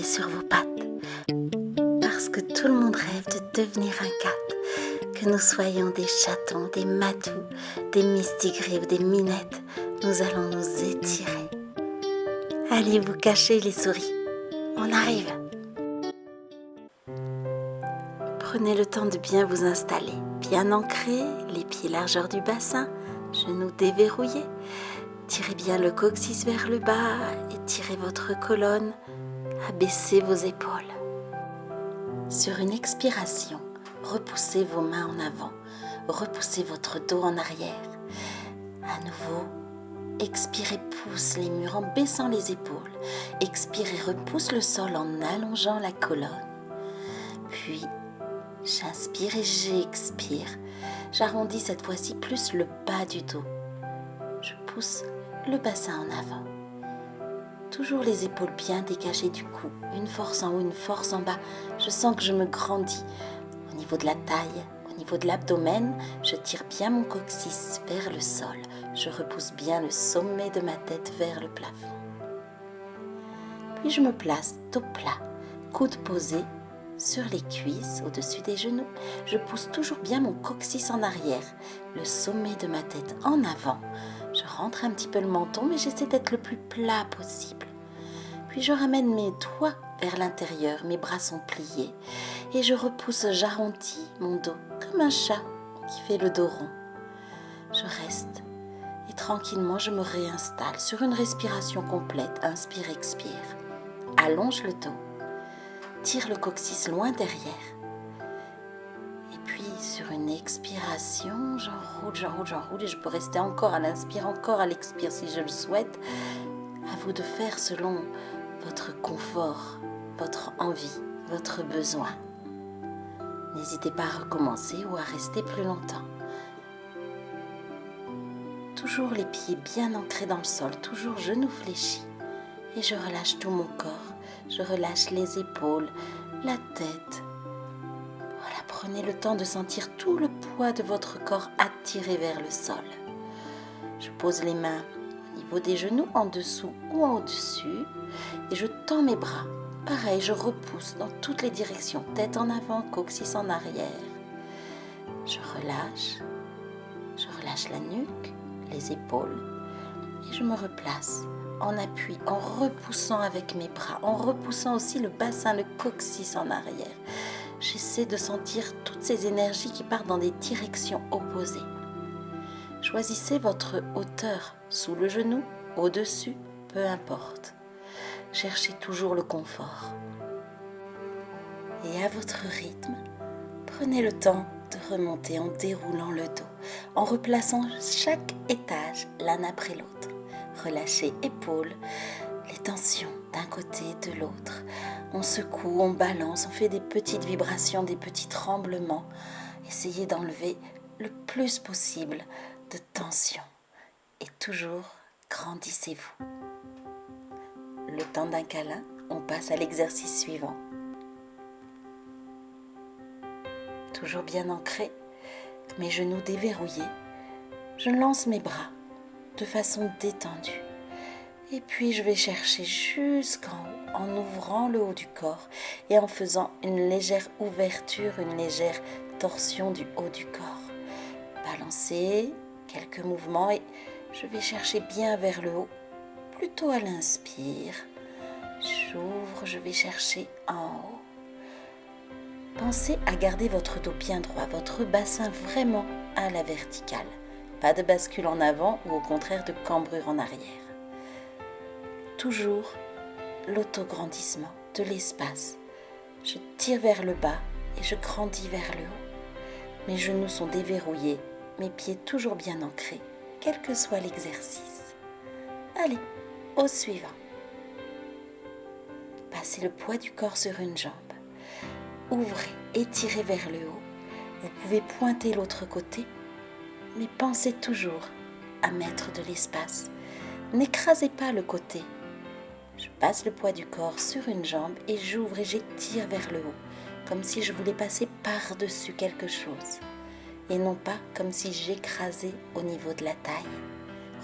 sur vos pattes. Parce que tout le monde rêve de devenir un cat. Que nous soyons des chatons, des matous, des mistigris ou des minettes, nous allons nous étirer. Allez vous cacher les souris, on arrive. Prenez le temps de bien vous installer, bien ancrés, les pieds largeur du bassin, genoux déverrouillés. Tirez bien le coccyx vers le bas, étirez votre colonne, abaissez vos épaules. Sur une expiration, repoussez vos mains en avant, repoussez votre dos en arrière. À nouveau, expirez, pousse les murs en baissant les épaules. Expirez, repousse le sol en allongeant la colonne. Puis, j'inspire et j'expire. J'arrondis cette fois-ci plus le bas du dos. Je pousse le bassin en avant. Toujours les épaules bien dégagées du cou. Une force en haut, une force en bas. Je sens que je me grandis. Au niveau de la taille, au niveau de l'abdomen, je tire bien mon coccyx vers le sol. Je repousse bien le sommet de ma tête vers le plafond. Puis je me place dos plat, coude posé sur les cuisses, au-dessus des genoux. Je pousse toujours bien mon coccyx en arrière, le sommet de ma tête en avant. Je rentre un petit peu le menton, mais j'essaie d'être le plus plat possible. Puis je ramène mes doigts vers l'intérieur, mes bras sont pliés. Et je repousse, j'arrondis mon dos, comme un chat qui fait le dos rond. Je reste et tranquillement je me réinstalle sur une respiration complète. Inspire, expire. Allonge le dos. Tire le coccyx loin derrière. Et puis sur une expiration, j'enroule et je peux rester encore à l'inspire, encore à l'expire si je le souhaite. À vous de faire selon votre confort, votre envie, votre besoin. N'hésitez pas à recommencer ou à rester plus longtemps. Toujours les pieds bien ancrés dans le sol, toujours genoux fléchis. Et je relâche tout mon corps. Je relâche les épaules, la tête. Voilà, prenez le temps de sentir tout le poids de votre corps attiré vers le sol. Je pose les mains au niveau des genoux, en dessous ou en au-dessus. Et je tends mes bras. Pareil, je repousse dans toutes les directions. Tête en avant, coccyx en arrière. Je relâche la nuque, les épaules. Et je me replace en appui, en repoussant avec mes bras, en repoussant aussi le bassin, le coccyx en arrière. J'essaie de sentir toutes ces énergies qui partent dans des directions opposées. Choisissez votre hauteur, sous le genou, au-dessus, peu importe. Cherchez toujours le confort. Et à votre rythme, prenez le temps de remonter en déroulant le dos, en replaçant chaque étage l'un après l'autre. Relâchez épaules, les tensions d'un côté et de l'autre. On secoue, on balance, on fait des petites vibrations, des petits tremblements. Essayez d'enlever le plus possible de tension. Et toujours, grandissez-vous. Le temps d'un câlin, on passe à l'exercice suivant. Toujours bien ancré, mes genoux déverrouillés, je lance mes bras de façon détendue. Et puis je vais chercher jusqu'en haut en ouvrant le haut du corps et en faisant une légère ouverture, une légère torsion du haut du corps. Balancez quelques mouvements et je vais chercher bien vers le haut, plutôt à l'inspire. J'ouvre, je vais chercher en haut. Pensez à garder votre dos bien droit, votre bassin vraiment à la verticale. Pas de bascule en avant ou au contraire de cambrure en arrière. Toujours l'autograndissement de l'espace. Je tire vers le bas et je grandis vers le haut. Mes genoux sont déverrouillés, mes pieds toujours bien ancrés, quel que soit l'exercice. Allez, au suivant. Passez le poids du corps sur une jambe. Ouvrez, étirez vers le haut. Vous pouvez pointer l'autre côté, mais pensez toujours à mettre de l'espace. N'écrasez pas le côté. Je passe le poids du corps sur une jambe et j'ouvre et j'étire vers le haut, comme si je voulais passer par-dessus quelque chose, et non pas comme si j'écrasais au niveau de la taille.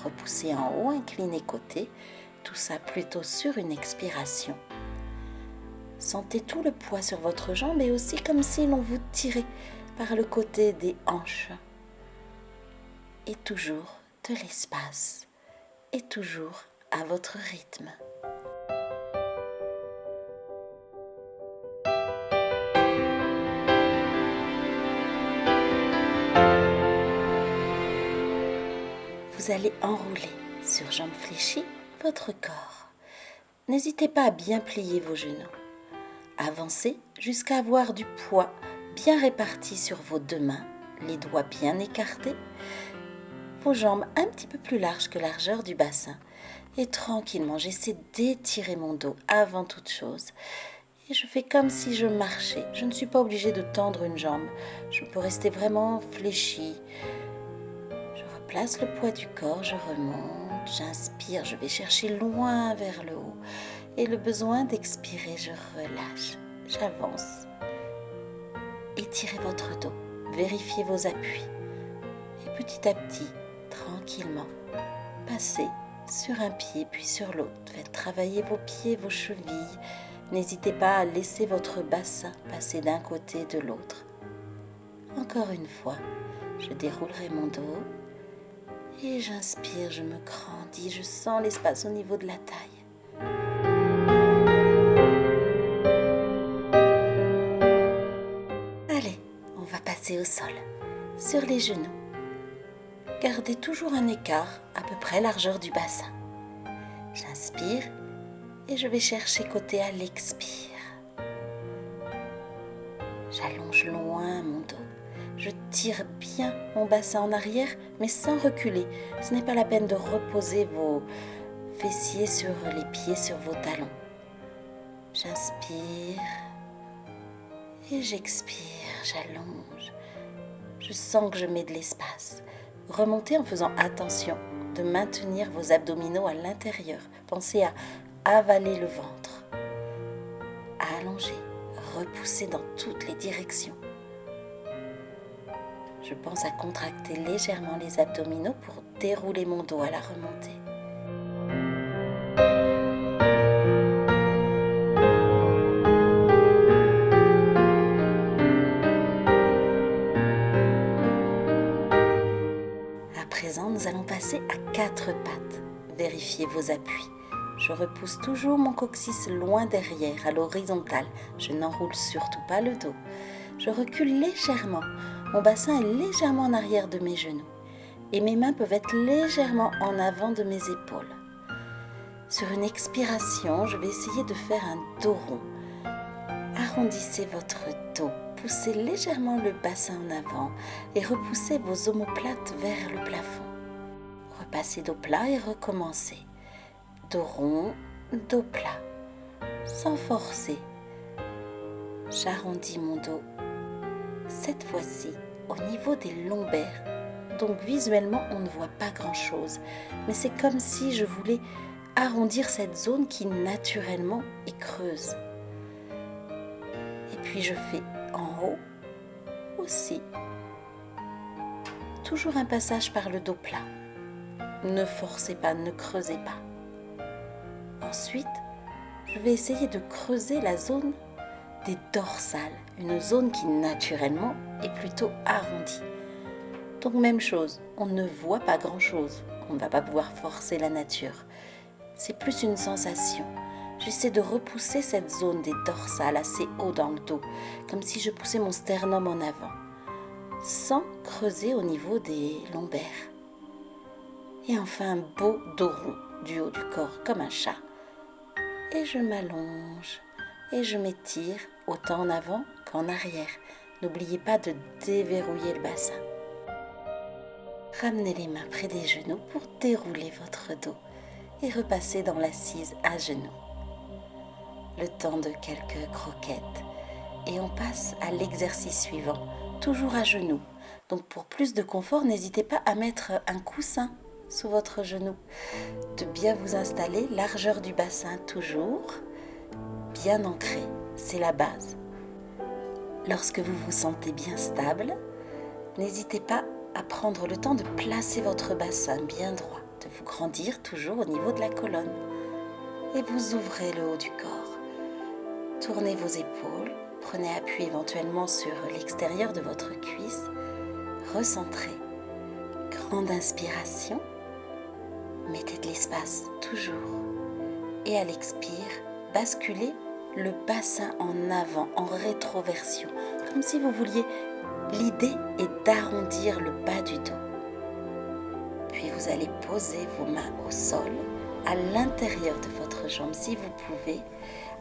Repoussez en haut, inclinez côté, tout ça plutôt sur une expiration. Sentez tout le poids sur votre jambe et aussi comme si l'on vous tirait par le côté des hanches. Et toujours de l'espace et toujours à votre rythme. Vous allez enrouler sur jambes fléchies votre corps. N'hésitez pas à bien plier vos genoux. Avancez jusqu'à avoir du poids bien réparti sur vos deux mains, les doigts bien écartés, vos jambes un petit peu plus larges que la largeur du bassin. Et tranquillement, j'essaie d'étirer mon dos avant toute chose. Et je fais comme si je marchais. Je ne suis pas obligée de tendre une jambe. Je peux rester vraiment fléchie. Je replace le poids du corps, je remonte, j'inspire, je vais chercher loin vers le haut. Et le besoin d'expirer, je relâche, j'avance. Étirez votre dos, vérifiez vos appuis. Et petit à petit, tranquillement, passez sur un pied puis sur l'autre. Faites travailler vos pieds, vos chevilles. N'hésitez pas à laisser votre bassin passer d'un côté et de l'autre. Encore une fois, je déroulerai mon dos et j'inspire, je me grandis, je sens l'espace au niveau de la taille. Allez, on va passer au sol, sur les genoux. Gardez toujours un écart à peu près largeur du bassin. J'inspire et je vais chercher côté à l'expire. J'allonge loin mon dos. Je tire bien mon bassin en arrière, mais sans reculer. Ce n'est pas la peine de reposer vos fessiers sur les pieds, sur vos talons. J'inspire et j'expire, j'allonge. Je sens que je mets de l'espace. Remontez en faisant attention de maintenir vos abdominaux à l'intérieur. Pensez à avaler le ventre, à allonger, repousser dans toutes les directions. Je pense à contracter légèrement les abdominaux pour dérouler mon dos à la remontée. À présent, nous allons passer à 4 pattes. Vérifiez vos appuis. Je repousse toujours mon coccyx loin derrière, à l'horizontale. Je n'enroule surtout pas le dos. Je recule légèrement. Mon bassin est légèrement en arrière de mes genoux. Et mes mains peuvent être légèrement en avant de mes épaules. Sur une expiration, je vais essayer de faire un dos rond. Arrondissez votre dos. Poussez légèrement le bassin en avant et repoussez vos omoplates vers le plafond. Repassez dos plat et recommencez. Dos rond, dos plat, sans forcer. J'arrondis mon dos, cette fois-ci au niveau des lombaires. Donc visuellement, on ne voit pas grand-chose, mais c'est comme si je voulais arrondir cette zone qui naturellement est creuse. Et puis je fais en haut aussi. Toujours un passage par le dos plat. Ne forcez pas, ne creusez pas. Ensuite, je vais essayer de creuser la zone des dorsales, une zone qui naturellement est plutôt arrondie. Donc même chose, on ne voit pas grand-chose, on ne va pas pouvoir forcer la nature. C'est plus une sensation. J'essaie de repousser cette zone des dorsales assez haut dans le dos, comme si je poussais mon sternum en avant, sans creuser au niveau des lombaires. Et enfin un beau dos rond du haut du corps comme un chat. Et je m'allonge et je m'étire autant en avant qu'en arrière. N'oubliez pas de déverrouiller le bassin. Ramenez les mains près des genoux pour dérouler votre dos et repassez dans l'assise à genoux. Le temps de quelques croquettes et on passe à l'exercice suivant, toujours à genoux. Donc pour plus de confort, n'hésitez pas à mettre un coussin sous votre genou, de bien vous installer, largeur du bassin toujours, bien ancré, c'est la base. Lorsque vous vous sentez bien stable, n'hésitez pas à prendre le temps de placer votre bassin bien droit, de vous grandir toujours au niveau de la colonne et vous ouvrez le haut du corps. Tournez vos épaules, prenez appui éventuellement sur l'extérieur de votre cuisse, recentrez. Grande inspiration, mettez de l'espace toujours. Et à l'expire, basculez le bassin en avant, en rétroversion, comme si vous vouliez. L'idée est d'arrondir le bas du dos. Puis vous allez poser vos mains au sol, à l'intérieur de votre jambe si vous pouvez.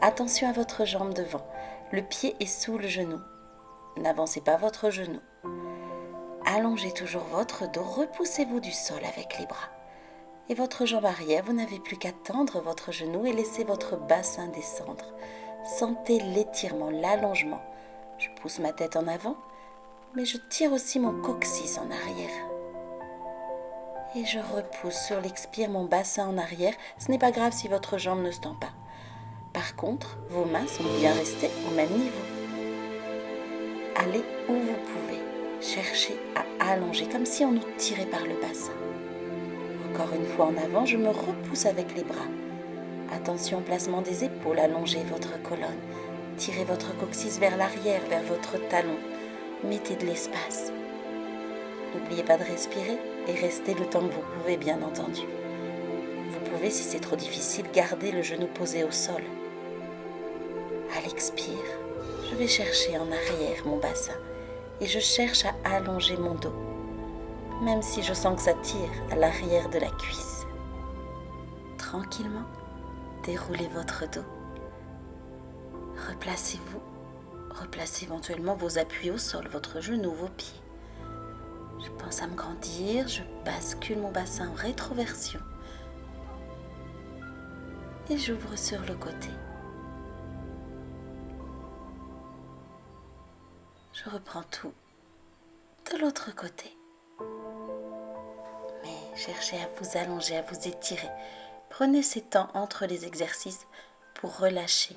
Attention à votre jambe devant. Le pied est sous le genou. N'avancez pas votre genou. Allongez toujours votre dos, repoussez-vous du sol avec les bras. Et votre jambe arrière, vous n'avez plus qu'à tendre votre genou et laissez votre bassin descendre. Sentez l'étirement, l'allongement. Je pousse ma tête en avant, mais je tire aussi mon coccyx en arrière. Et je repousse sur l'expire mon bassin en arrière. Ce n'est pas grave si votre jambe ne se tend pas. Par contre, vos mains sont bien restées au même niveau. Allez où vous pouvez. Cherchez à allonger, comme si on nous tirait par le bassin. Encore une fois en avant, je me repousse avec les bras. Attention au placement des épaules, allongez votre colonne. Tirez votre coccyx vers l'arrière, vers votre talon. Mettez de l'espace. N'oubliez pas de respirer et restez le temps que vous pouvez, bien entendu. Vous pouvez, si c'est trop difficile, garder le genou posé au sol. À l'expire, je vais chercher en arrière mon bassin et je cherche à allonger mon dos, même si je sens que ça tire à l'arrière de la cuisse. Tranquillement, déroulez votre dos. Replacez-vous. Replacez éventuellement vos appuis au sol, votre genou, vos pieds. Je pense à me grandir, je bascule mon bassin en rétroversion. Et j'ouvre sur le côté. Je reprends tout de l'autre côté. Mais cherchez à vous allonger, à vous étirer. Prenez ces temps entre les exercices pour relâcher,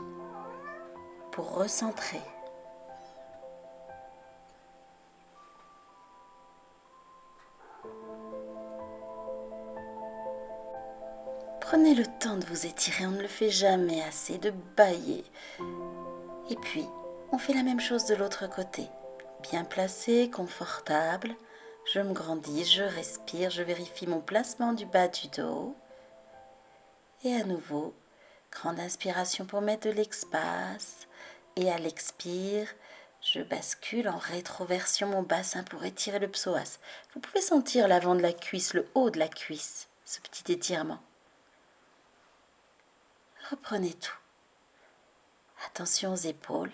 pour recentrer. Prenez le temps de vous étirer, on ne le fait jamais assez, de bâiller. Et puis, on fait la même chose de l'autre côté. Bien placé, confortable. Je me grandis, je respire, je vérifie mon placement du bas du dos. Et à nouveau, grande inspiration pour mettre de l'espace. Et à l'expire, je bascule en rétroversion mon bassin pour étirer le psoas. Vous pouvez sentir l'avant de la cuisse, le haut de la cuisse, ce petit étirement. Reprenez tout. Attention aux épaules.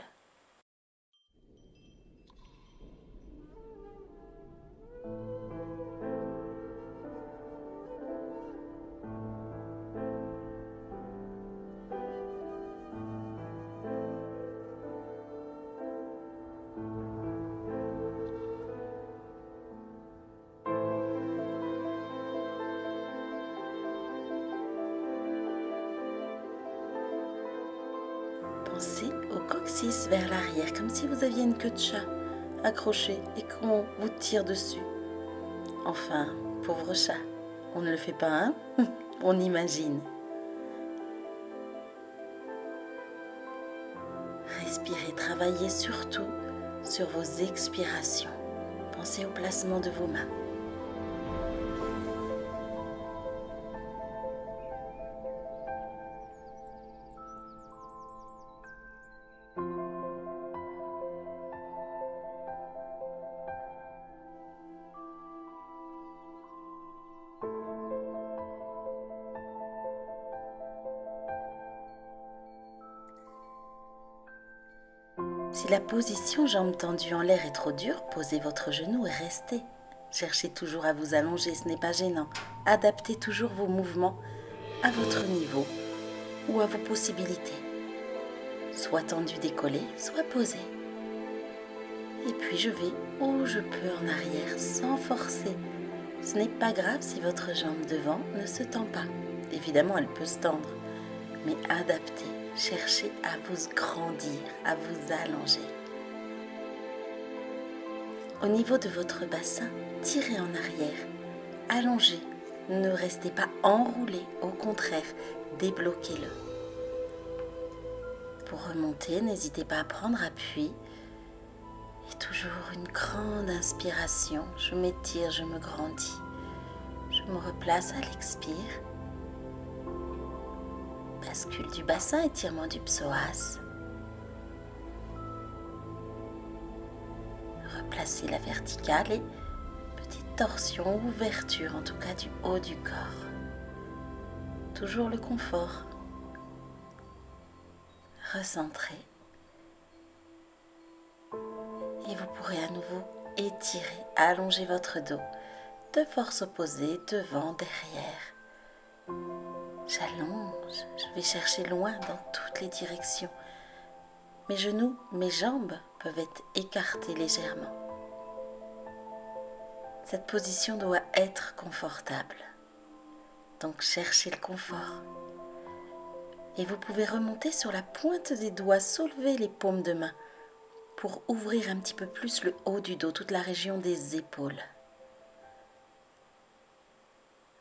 Pensez au coccyx vers l'arrière, comme si vous aviez une queue de chat accrochée et qu'on vous tire dessus. Enfin, pauvre chat, on ne le fait pas, hein? On imagine. Respirez, travaillez surtout sur vos expirations. Pensez au placement de vos mains. Si la position jambes tendues en l'air est trop dure, posez votre genou et restez. Cherchez toujours à vous allonger, ce n'est pas gênant. Adaptez toujours vos mouvements à votre niveau ou à vos possibilités. Soit tendu décollé, soit posé. Et puis je vais où je peux en arrière sans forcer. Ce n'est pas grave si votre jambe devant ne se tend pas. Évidemment, elle peut se tendre, mais adaptez. Cherchez à vous grandir, à vous allonger. Au niveau de votre bassin, tirez en arrière, allongez. Ne restez pas enroulé, au contraire, débloquez-le. pour remonter, n'hésitez pas à prendre appui. Et toujours une grande inspiration. Je m'étire, je me grandis. Je me replace à l'expire. Bascule du bassin, étirement du psoas. Replacez la verticale et petite torsion, ouverture en tout cas du haut du corps. Toujours le confort. Recentrez. Et vous pourrez à nouveau étirer, allonger votre dos de force opposée, devant, derrière. J'allonge, je vais chercher loin dans toutes les directions. Mes genoux, mes jambes peuvent être écartés légèrement. Cette position doit être confortable. Donc cherchez le confort. Et vous pouvez remonter sur la pointe des doigts, soulever les paumes de main pour ouvrir un petit peu plus le haut du dos, toute la région des épaules.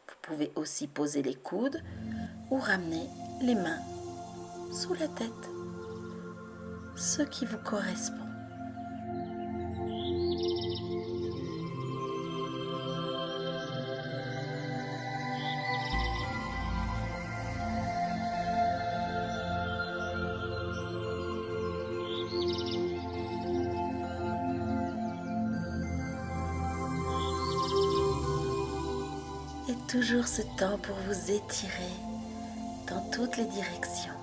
Vous pouvez aussi poser les coudes ou ramener les mains sous la tête, ce qui vous correspond. Et toujours ce temps pour vous étirer dans toutes les directions.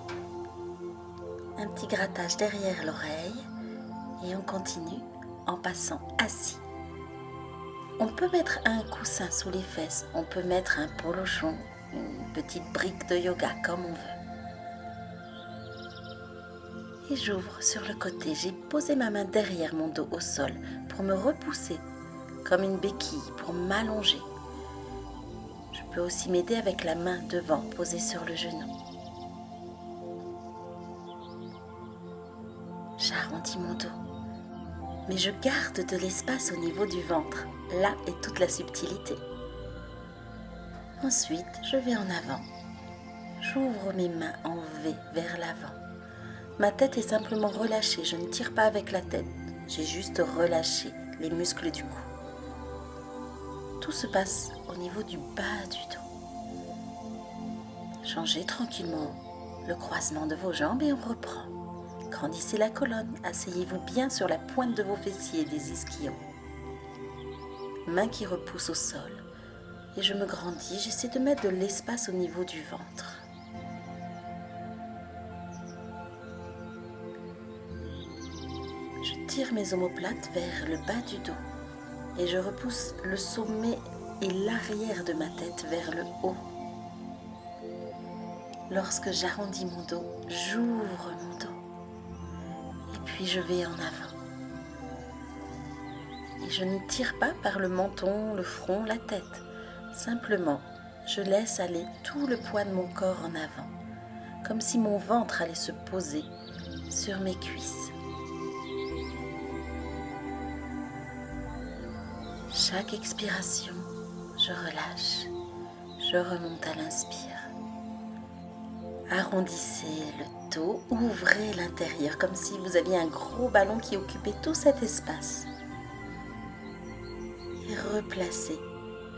Un petit grattage derrière l'oreille et on continue en passant assis. On peut mettre un coussin sous les fesses, on peut mettre un polochon, une petite brique de yoga comme on veut. Et j'ouvre sur le côté, j'ai posé ma main derrière mon dos au sol pour me repousser comme une béquille, pour m'allonger. Je peux aussi m'aider avec la main devant posée sur le genou. J'arrondis mon dos, mais je garde de l'espace au niveau du ventre. Là est toute la subtilité. Ensuite, je vais en avant. J'ouvre mes mains en V vers l'avant. Ma tête est simplement relâchée, je ne tire pas avec la tête. J'ai juste relâché les muscles du cou. Tout se passe au niveau du bas du dos. Changez tranquillement le croisement de vos jambes et on reprend. Grandissez la colonne, asseyez-vous bien sur la pointe de vos fessiers et des ischions. Mains qui repoussent au sol. Et je me grandis, j'essaie de mettre de l'espace au niveau du ventre. Je tire mes omoplates vers le bas du dos et je repousse le sommet et l'arrière de ma tête vers le haut. Lorsque j'arrondis mon dos, j'ouvre mon dos. Et puis je vais en avant. Et je ne tire pas par le menton, le front, la tête. Simplement, je laisse aller tout le poids de mon corps en avant, comme si mon ventre allait se poser sur mes cuisses. Chaque expiration, je relâche, je remonte à l'inspire. Arrondissez le dos, ouvrez l'intérieur comme si vous aviez un gros ballon qui occupait tout cet espace. Et replacez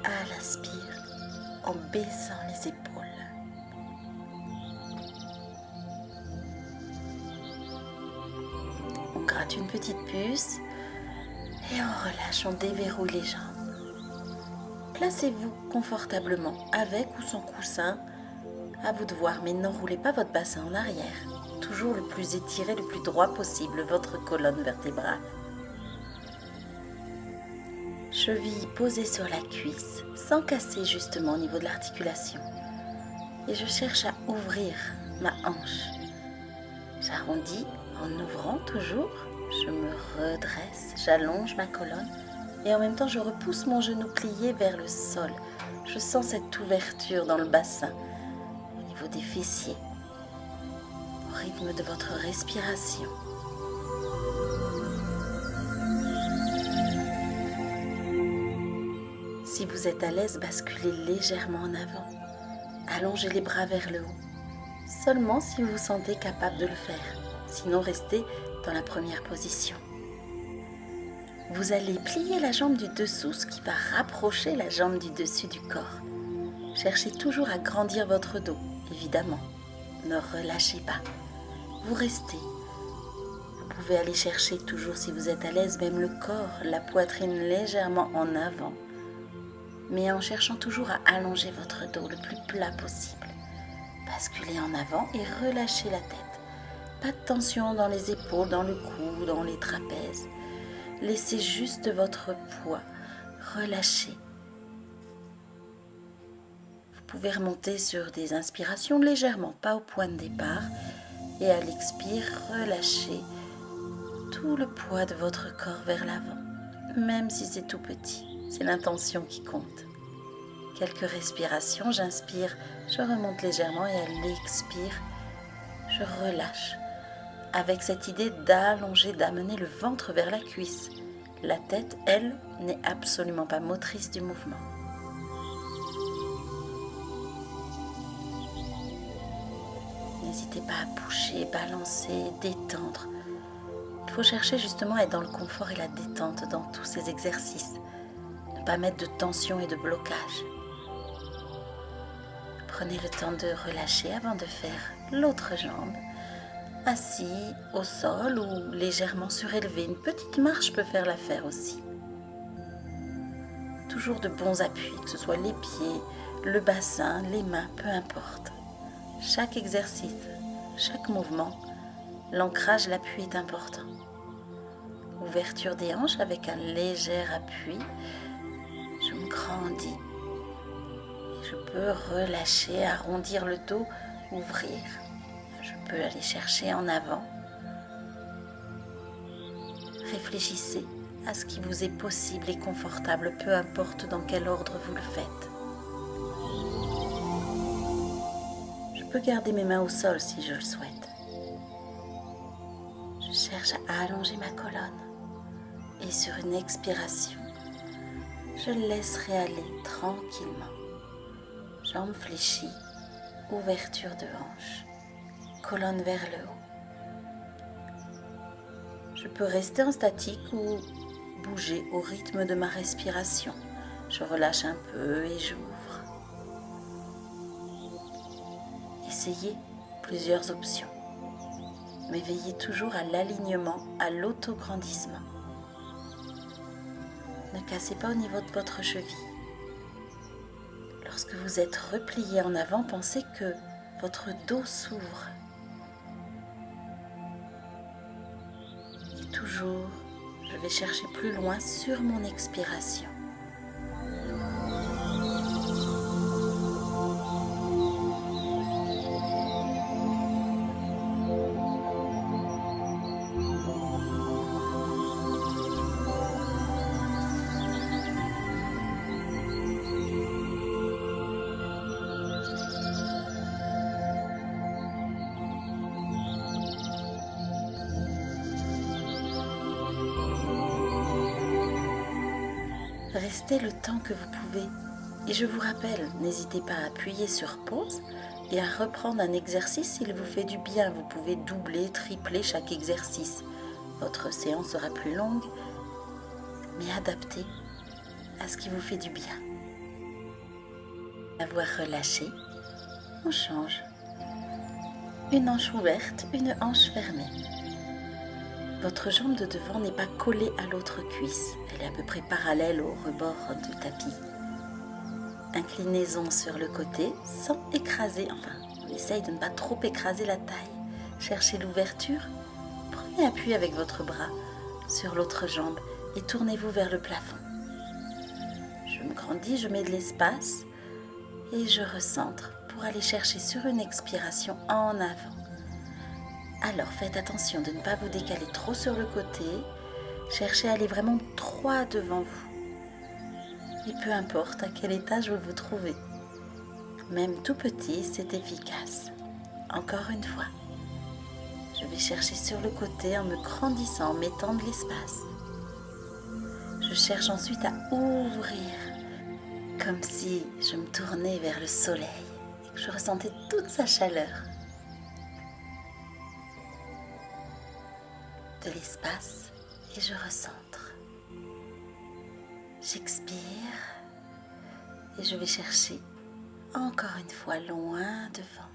à l'inspire en baissant les épaules. On gratte une petite puce et on relâche, on déverrouille les jambes. Placez-vous confortablement avec ou sans coussin. À vous de voir, mais n'enroulez pas votre bassin en arrière. Toujours le plus étiré, le plus droit possible, votre colonne vertébrale. Cheville posée sur la cuisse, sans casser justement au niveau de l'articulation. Et je cherche à ouvrir ma hanche. J'arrondis en ouvrant toujours. Je me redresse, j'allonge ma colonne. Et en même temps, je repousse mon genou plié vers le sol. Je sens cette ouverture dans le bassin. Des fessiers, au rythme de votre respiration. Si vous êtes à l'aise, basculez légèrement en avant. Allongez les bras vers le haut, seulement si vous vous sentez capable de le faire. sinon restez dans la première position. Vous allez plier la jambe du dessous, ce qui va rapprocher la jambe du dessus du corps. Cherchez toujours à grandir votre dos, évidemment. Ne relâchez pas. Vous restez. Vous pouvez aller chercher toujours, si vous êtes à l'aise, même le corps, la poitrine légèrement en avant, mais en cherchant toujours à allonger votre dos le plus plat possible. Basculez en avant et relâchez la tête. Pas de tension dans les épaules, dans le cou, dans les trapèzes. Laissez juste votre poids. Relâchez. Vous pouvez remonter sur des inspirations légèrement, pas au point de départ. Et à l'expire, relâchez tout le poids de votre corps vers l'avant. Même si c'est tout petit, c'est l'intention qui compte. Quelques respirations, j'inspire, je remonte légèrement et à l'expire, je relâche. Avec cette idée d'allonger, d'amener le ventre vers la cuisse. La tête, elle, n'est absolument pas motrice du mouvement. N'hésitez pas à bouger, balancer, détendre. Il faut chercher justement à être dans le confort et la détente dans tous ces exercices. Ne pas mettre de tension et de blocage. Prenez le temps de relâcher avant de faire l'autre jambe. Assis au sol ou légèrement surélevé. Une petite marche peut faire l'affaire aussi. Toujours de bons appuis, que ce soit les pieds, le bassin, les mains, peu importe. Chaque exercice, chaque mouvement, l'ancrage, l'appui est important. Ouverture des hanches avec un léger appui. Je me grandis. Et je peux relâcher, arrondir le dos, ouvrir. Je peux aller chercher en avant. Réfléchissez à ce qui vous est possible et confortable, peu importe dans quel ordre vous le faites. Je peux garder mes mains au sol si je le souhaite. Je cherche à allonger ma colonne et sur une expiration, je laisserai aller tranquillement. Jambes fléchies, ouverture de hanche. Colonne vers le haut. Je peux rester en statique ou bouger au rythme de ma respiration. Je relâche un peu et j'ouvre. Essayez plusieurs options, mais veillez toujours à l'alignement, à l'autograndissement. Ne cassez pas au niveau de votre cheville. Lorsque vous êtes replié en avant, pensez que votre dos s'ouvre. Toujours, je vais chercher plus loin sur mon expiration. Restez le temps que vous pouvez. Et je vous rappelle, n'hésitez pas à appuyer sur pause et à reprendre un exercice s'il vous fait du bien. Vous pouvez doubler, tripler chaque exercice. Votre séance sera plus longue, mais adaptée à ce qui vous fait du bien. Avoir relâché, on change. Une hanche ouverte, une hanche fermée. Votre jambe de devant n'est pas collée à l'autre cuisse. Elle est à peu près parallèle au rebord du tapis. Inclinaison sur le côté sans écraser, on essaye de ne pas trop écraser la taille. Cherchez l'ouverture. Prenez appui avec votre bras sur l'autre jambe et tournez-vous vers le plafond. Je me grandis, je mets de l'espace et je recentre pour aller chercher sur une expiration en avant. Alors faites attention de ne pas vous décaler trop sur le côté. Cherchez à aller vraiment droit devant vous. Et peu importe à quel étage vous vous trouvez. Même tout petit, c'est efficace. Encore une fois. Je vais chercher sur le côté en me grandissant, en mettant de l'espace. Je cherche ensuite à ouvrir, comme si je me tournais vers le soleil et que je ressentais toute sa chaleur. de l'espace et je recentre. J'expire et je vais chercher encore une fois loin devant.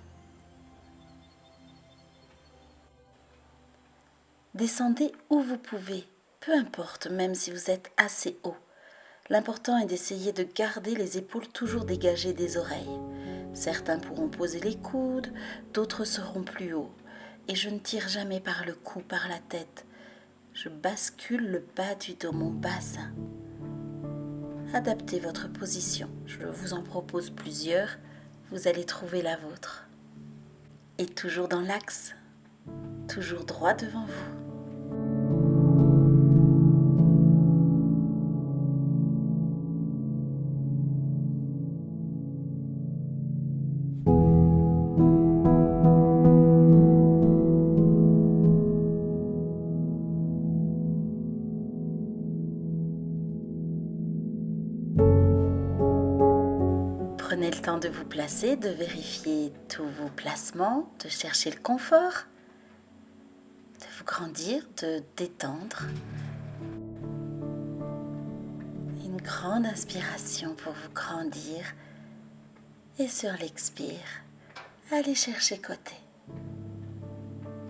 Descendez où vous pouvez, peu importe, même si vous êtes assez haut. L'important est d'essayer de garder les épaules toujours dégagées des oreilles. Certains pourront poser les coudes, d'autres seront plus hauts. Et je ne tire jamais par le cou, par la tête. Je bascule le bas du dos, mon bassin. Adaptez votre position. Je vous en propose plusieurs. Vous allez trouver la vôtre. Et toujours dans l'axe, toujours droit devant vous. Prenez le temps de vous placer, de vérifier tous vos placements, de chercher le confort, de vous grandir, de détendre. Une grande inspiration pour vous grandir et sur l'expire, allez chercher côté.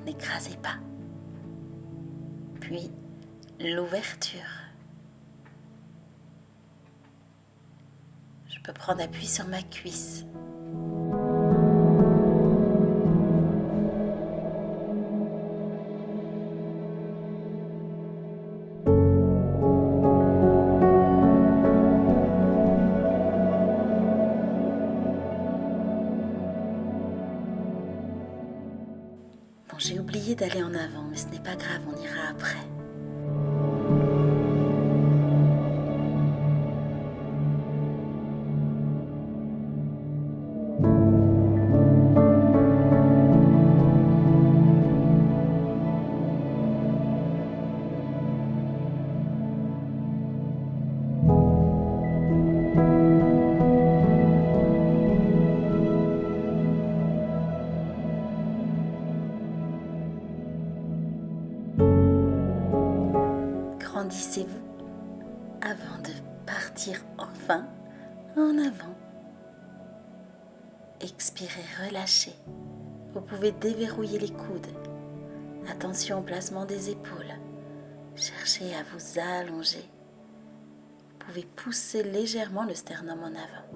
N'écrasez pas. Puis l'ouverture. Je peux prendre appui sur ma cuisse. Bon, j'ai oublié d'aller en avant, mais ce n'est pas grave, on ira après. Grandissez-vous avant de partir enfin en avant. Expirez, relâchez. Vous pouvez déverrouiller les coudes. Attention au placement des épaules. Cherchez à vous allonger. Vous pouvez pousser légèrement le sternum en avant.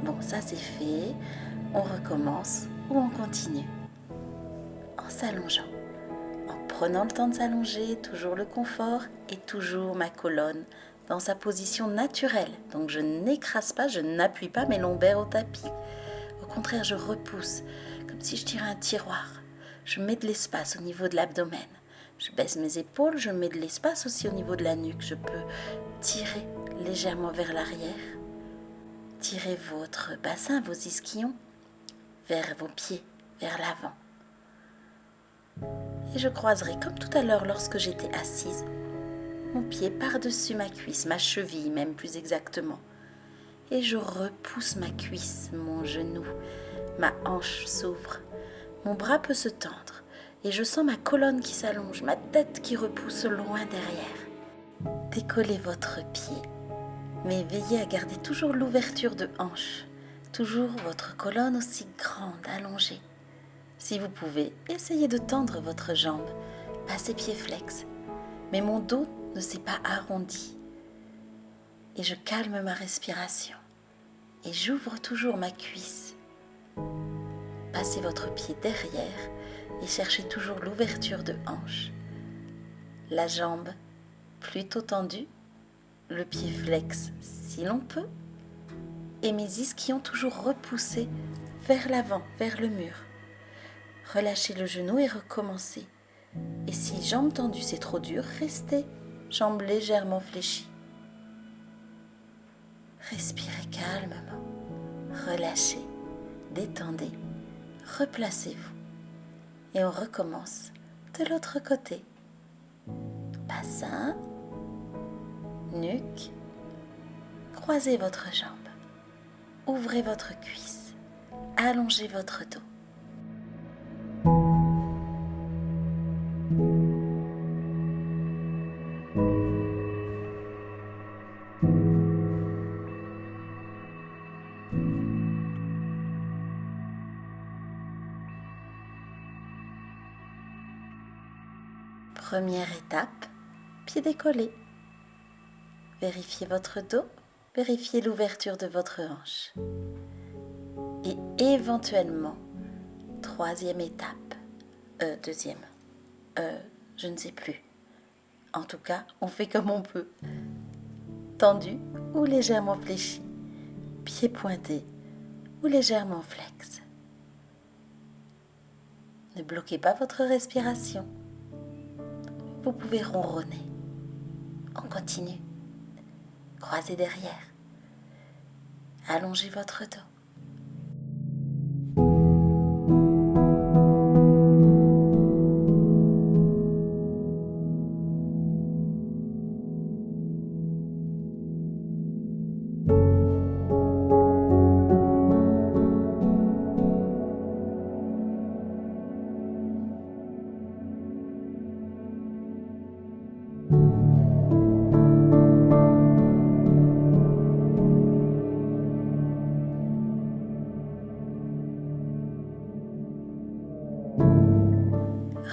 Bon, ça c'est fait. On recommence ou on continue. En s'allongeant, en prenant le temps de s'allonger, toujours le confort et toujours ma colonne dans sa position naturelle. Donc je n'écrase pas, je n'appuie pas mes lombaires au tapis. Au contraire, je repousse, comme si je tirais un tiroir. Je mets de l'espace au niveau de l'abdomen. Je baisse mes épaules, je mets de l'espace aussi au niveau de la nuque. Je peux tirer légèrement vers l'arrière. Tirez votre bassin, vos ischions, vers vos pieds, vers l'avant. Et je croiserai comme tout à l'heure lorsque j'étais assise, mon pied par-dessus ma cuisse, ma cheville même plus exactement. Et je repousse ma cuisse, mon genou, ma hanche s'ouvre. Mon bras peut se tendre et je sens ma colonne qui s'allonge, ma tête qui repousse loin derrière. Décollez votre pied, mais veillez à garder toujours l'ouverture de hanche, toujours votre colonne aussi grande, allongée. Si vous pouvez, essayez de tendre votre jambe, passez pied flex, mais mon dos ne s'est pas arrondi. Et je calme ma respiration et j'ouvre toujours ma cuisse. Passez votre pied derrière et cherchez toujours l'ouverture de hanche. La jambe plutôt tendue, le pied flex si l'on peut, et mes ischions toujours repoussés vers l'avant, vers le mur. Relâchez le genou et recommencez. Et si jambes tendues c'est trop dur, restez, jambes légèrement fléchies. Respirez calmement, relâchez, détendez, replacez-vous. Et on recommence de l'autre côté. Bassin, nuque, croisez votre jambe, ouvrez votre cuisse, allongez votre dos. Première étape, pied décollé. Vérifiez votre dos, vérifiez l'ouverture de votre hanche. Et éventuellement, troisième étape, je ne sais plus. En tout cas, on fait comme on peut. Tendu ou légèrement fléchi, pied pointé ou légèrement flex. Ne bloquez pas votre respiration. Vous pouvez ronronner. On continue. Croisez derrière. Allongez votre dos.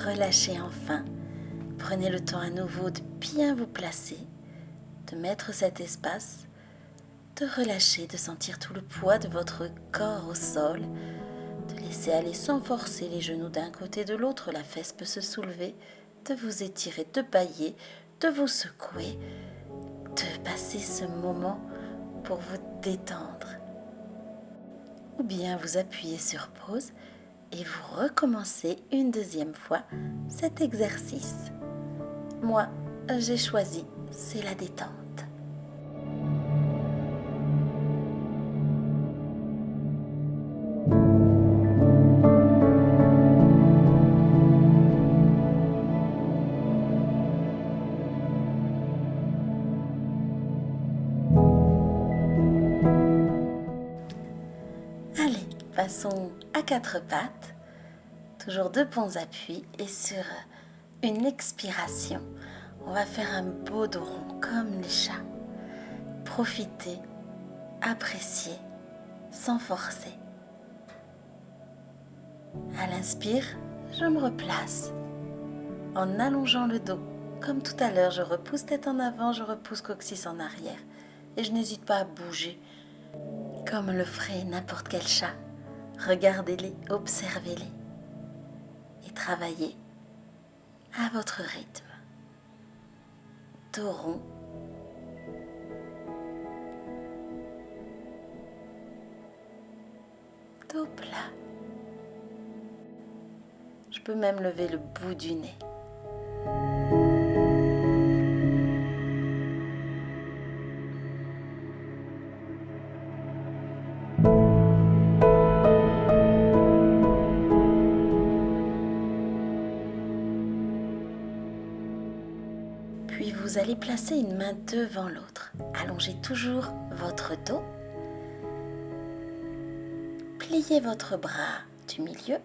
Relâchez enfin. Prenez le temps à nouveau de bien vous placer, de mettre cet espace, de relâcher, de sentir tout le poids de votre corps au sol, de laisser aller sans forcer les genoux d'un côté de l'autre, la fesse peut se soulever, de vous étirer, de bâiller, de vous secouer, de passer ce moment pour vous détendre. Ou bien vous appuyez sur pause et vous recommencez une deuxième fois cet exercice. Moi, j'ai choisi, c'est la détente. Allez, passons à quatre pattes. Toujours de bons appuis et sur une expiration, on va faire un beau dos rond comme les chats. Profitez, appréciez, sans forcer. À l'inspire, je me replace en allongeant le dos. Comme tout à l'heure, je repousse tête en avant, je repousse coccyx en arrière. Et je n'hésite pas à bouger, comme le ferait n'importe quel chat. Regardez-les, observez-les. Et travaillez à votre rythme. Dos rond. Dos plat. Je peux même lever le bout du nez. Puis vous allez placer une main devant l'autre. Allongez toujours votre dos. Pliez votre bras du milieu.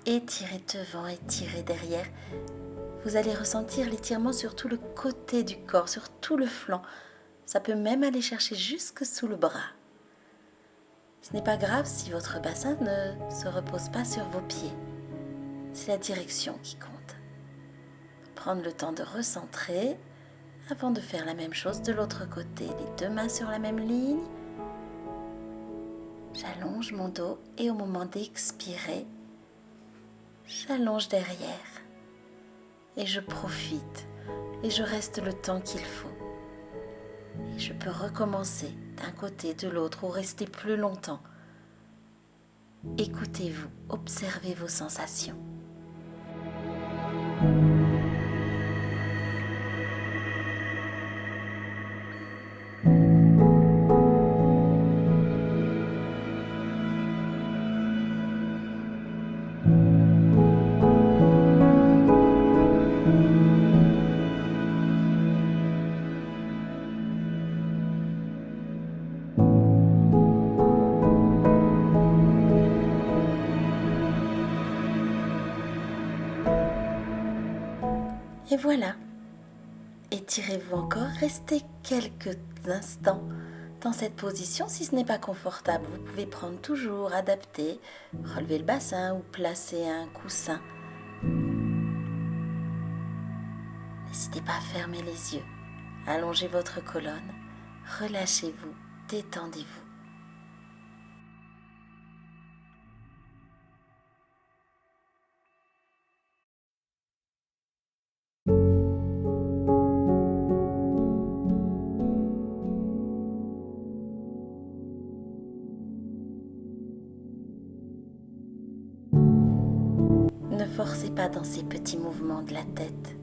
Étirez devant, étirez derrière. Vous allez ressentir l'étirement sur tout le côté du corps, sur tout le flanc. Ça peut même aller chercher jusque sous le bras. Ce n'est pas grave si votre bassin ne se repose pas sur vos pieds. C'est la direction qui compte. Prendre le temps de recentrer avant de faire la même chose de l'autre côté. Les deux mains sur la même ligne. J'allonge mon dos et au moment d'expirer, j'allonge derrière. Et je profite et je reste le temps qu'il faut. Et je peux recommencer d'un côté, de l'autre ou rester plus longtemps. Écoutez-vous, observez vos sensations. Et voilà. Étirez-vous encore, restez quelques instants dans cette position. Si ce n'est pas confortable, vous pouvez prendre toujours, adapter, relever le bassin ou placer un coussin. N'hésitez pas à fermer les yeux, allongez votre colonne, relâchez-vous, détendez-vous. Ne forcez pas dans ces petits mouvements de la tête,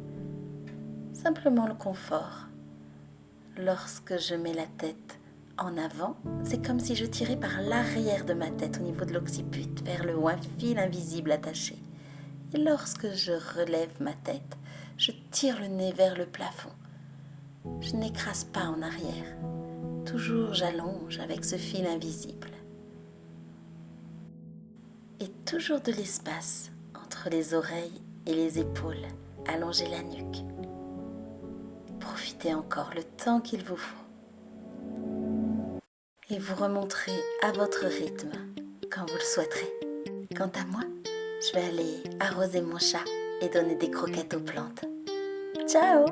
simplement le confort. Lorsque je mets la tête en avant, c'est comme si je tirais par l'arrière de ma tête au niveau de l'occiput vers le haut, un fil invisible attaché. Et lorsque je relève ma tête, je tire le nez vers le plafond. Je n'écrase pas en arrière. Toujours j'allonge avec ce fil invisible. Et toujours de l'espace entre les oreilles et les épaules. Allongez la nuque. Profitez encore le temps qu'il vous faut. Et vous remonterez à votre rythme quand vous le souhaiterez. Quant à moi, je vais aller arroser mon chat et donner des croquettes aux plantes. Ciao!